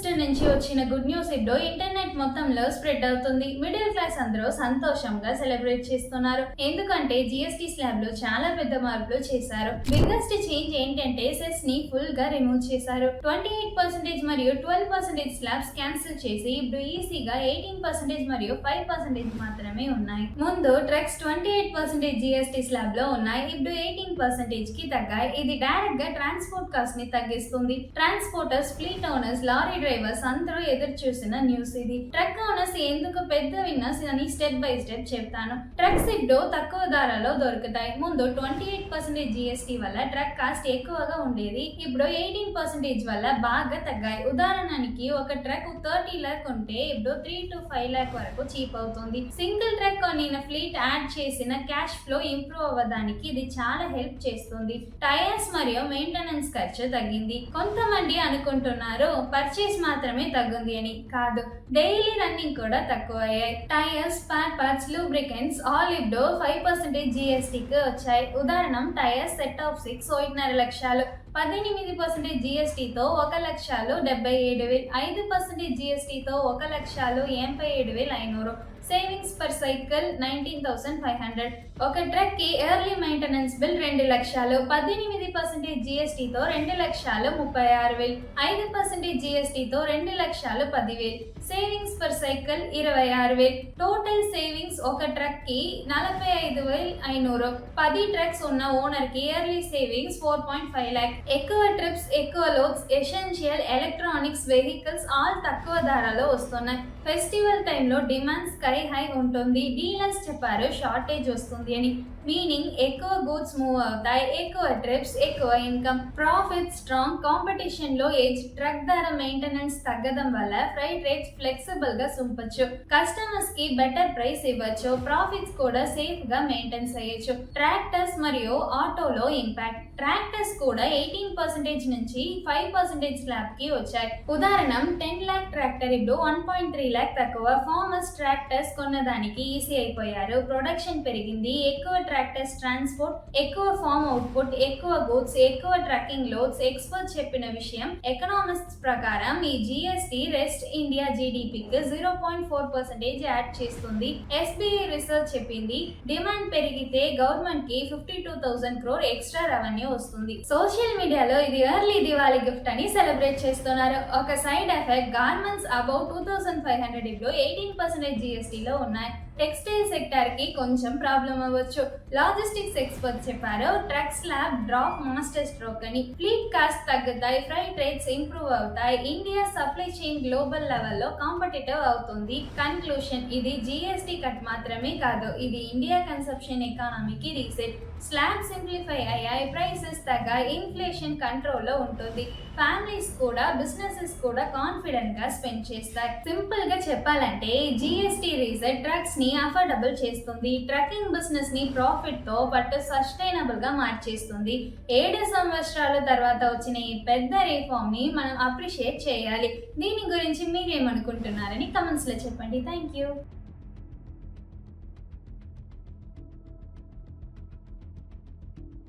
Minister నుంచి వచ్చిన good news ఇప్పుడు ఇంటర్నెట్ మొత్తంలో స్ప్రెడ్ అవుతుంది. మిడిల్ క్లాస్ అందరూ సంతోషంగా సెలబ్రేట్ చేస్తున్నారు. ఎందుకంటే జిఎస్టీ స్లాబ్ లో చాలా పెద్ద మార్పులు చేశారు. బిగ్గెస్ట్ చేంజ్ ఏంటంటే సెస్ ని ఫుల్ గా రిమూవ్ చేశారు. 28% మరియు 12% స్లాబ్స్ క్యాన్సిల్ చేసి ఇప్పుడు ఈజీగా 18% మరియు 5% మాత్రమే ఉన్నాయి. ముందు ట్రక్స్ 28% జిఎస్టీ స్లాబ్ లో ఉన్నాయి. ఇప్పుడు 18% కి తగ్గాయి. ఇది డైరెక్ట్ గా ట్రాన్స్పోర్ట్ కాస్ట్ ని తగ్గిస్తుంది. Transporters, fleet owners, lorry drivers అందరూ ఎదురు చూసిన న్యూస్ ఇది. ట్రక్ ఓనర్స్ ఎందుకు పెద్ద విన్నర్స్ అని స్టెప్ బై స్టెప్ చెప్తాను. ట్రక్స్ ఇప్పుడు తక్కువ ధరలో దొరుకుతాయి. ముందు 28% జిఎస్టీ వల్ల ట్రక్ కాస్ట్ ఎక్కువగా ఉండేది. ఇప్పుడు 18% వల్ల బాగా తగ్గాయి. ఉదాహరణకి ఒక ట్రక్ 30 లాక్ ఉంటే ఇప్పుడు 3 to 5 లాక్ వరకు చీప్ అవుతుంది. సింగిల్ ట్రక్ కొనిన ఫ్లీట్ యాడ్ చేసిన క్యాష్ ఫ్లో ఇంప్రూవ్ అవ్వడానికి ఇది చాలా హెల్ప్ చేస్తుంది. టైర్స్ మరియు మెయింటెనెన్స్ ఖర్చు తగ్గింది. కొంతమంది అనుకుంటున్నారు పర్చేస్ మాత్రమే తగ్గింది అని. కాదు, డైలీ రన్నింగ్ కూడా తక్కువ అయ్యాయి. Tyres, spare parts, lubricants all ఇప్పుడు 5% జిఎస్టీకి వచ్చాయి. ఉదాహరణ టైర్స్ సెట్ ఆఫ్ 6 1.5 లక్షలు, 18% జిఎస్టీతో 1,77,000, 5% జిఎస్టీతో 1,87,500, సేవింగ్స్ పర్ సైకిల్ 19,500. ఒక ట్రక్ కి ఎర్లీ మెయింటెనెన్స్ బిల్ 2 లక్షలు, 18% జిఎస్టీతో 2,36,000, 5% జిఎస్టీతో 2,10,000, savings per cycle 26,000. Total savings ఒక ట్రక్ కి 45,500. 10 ట్రక్స్ ఉన్న ఓనర్ కి ఇయర్లీ సేవింగ్స్ 4.5 lakh. ఎక్కువ ట్రిప్స్, ఎక్కువ loads, essential electronics vehicles all తక్కువ ధరలో వస్తున్నాయి. ఫెస్టివల్ టైంలో డిమాండ్ స్కై హై ఉంటుంది. డీలర్స్ చెప్పారు షార్టేజ్ వస్తుంది అని. మీనింగ్ ఎక్కువ గూడ్స్ మూవ్ అవుతాయి, ఎక్కువ ట్రిప్స్, ఎక్కువ ఇన్కమ్, ప్రాఫిట్ స్ట్రాంగ్. కాంపిటీషన్ లో ఏజ్, ట్రక్ ధర, మెయింటెనెన్స్ తగ్గడం వల్ల ఫ్రైట్ రేట్స్ ఫ్లెక్సిబుల్ గా సుంపొచ్చు. కస్టమర్స్ కి బెటర్ ప్రైస్ ఇవ్వచ్చు. ప్రాఫిట్స్ కూడా సేఫ్ గా మెయింటైన్ చేయొచ్చు. ట్రాక్టర్స్ మరియు ఆటోలో ఇంపాక్ట్. ట్రాక్టర్స్ కూడా 18% నుంచి 5% స్లాబ్ కి వచ్చాయి. ఉదాహరణ 10 lakh ట్రాక్టర్ ఇప్పుడు 1.3 lakh తక్కువ. ఫార్మర్స్ ట్రాక్టర్స్ కొన్నదానికి ఈజీ అయిపోయారు. ప్రొడక్షన్ పెరిగింది. ఎక్కువ ట్రాక్టర్స్ ట్రాన్స్పోర్ట్, ఎక్కువ ఫార్మ్ అవుట్పుట్, ఎక్కువ గూడ్స్, ఎక్కువ ట్రక్కింగ్ లోడ్స్. ఎక్స్పర్ట్ చెప్పిన విషయం ఎకనామిక్స్ ప్రకారం ఈ జిఎస్టీ రెస్ట్ ఇండియా జీడిపికి 0.4% యాడ్ చేస్తుంది. ఎస్బీఐ రీసెర్చ్ చెప్పింది డిమాండ్ పెరిగితే గవర్నమెంట్ కి 52,000 crore ఎక్స్ట్రా రెవెన్యూ వస్తుంది. సోషల్ మీడియాలో ఇది ఎర్లీ దివాళీ గిఫ్ట్ అని సెలబ్రేట్ చేస్తున్నారు. ఒక సైడ్ ఎఫెక్ట్, గార్మెంట్స్ అబౌట్ 2,500 ఇప్పుడు 18% జిఎస్టీలో ఉన్నాయి. టెక్స్టైల్ సెక్టార్ కి కొంచెం ప్రాబ్లం అవ్వచ్చు. లాజిస్టిక్స్ ఎక్స్పర్ట్ చెప్పారు truck slab drop master stroke అని. ఫ్లీట్ కాస్ట్ తగ్గుతాయి, ఫ్రైట్ రేట్స్ ఇంప్రూవ్ అవుతాయి. ఇండియా సప్లై చైన్ గ్లోబల్ లెవెల్లో కాంపిటేటివ్ అవుతుంది. కన్క్లూషన్, ఇది జిఎస్టీ కట్ మాత్రమే కాదు, ఇది ఇండియా కన్సంప్షన్ ఎకానమీకి రీసెట్. స్లాబ్ సింప్లిఫై అయ్యాయి, ప్రైసెస్ తగ్గాయి, ఇన్ఫ్లేషన్ కంట్రోల్లో ఉంటుంది. ఫ్యామిలీస్ కూడా, బిజినెసెస్ కూడా కాన్ఫిడెంట్ గా స్పెండ్ చేస్తాయి. సింపుల్ గా చెప్పాలంటే జిఎస్టీ రీసెట్ ట్రక్స్ ని అఫోర్డబుల్ చేస్తుంది. ట్రకింగ్ బిజినెస్ ని ప్రాఫిట్ తో పాటు సస్టైనబుల్ గా మార్చేస్తుంది. 7 సంవత్సరాల తర్వాత వచ్చిన ఈ పెద్ద రిఫార్మ్ ని మనం అప్రిషియేట్ చేయాలి. దీని గురించి మీరేమనుకుంటున్నారని కమెంట్స్ లో చెప్పండి. Thank you.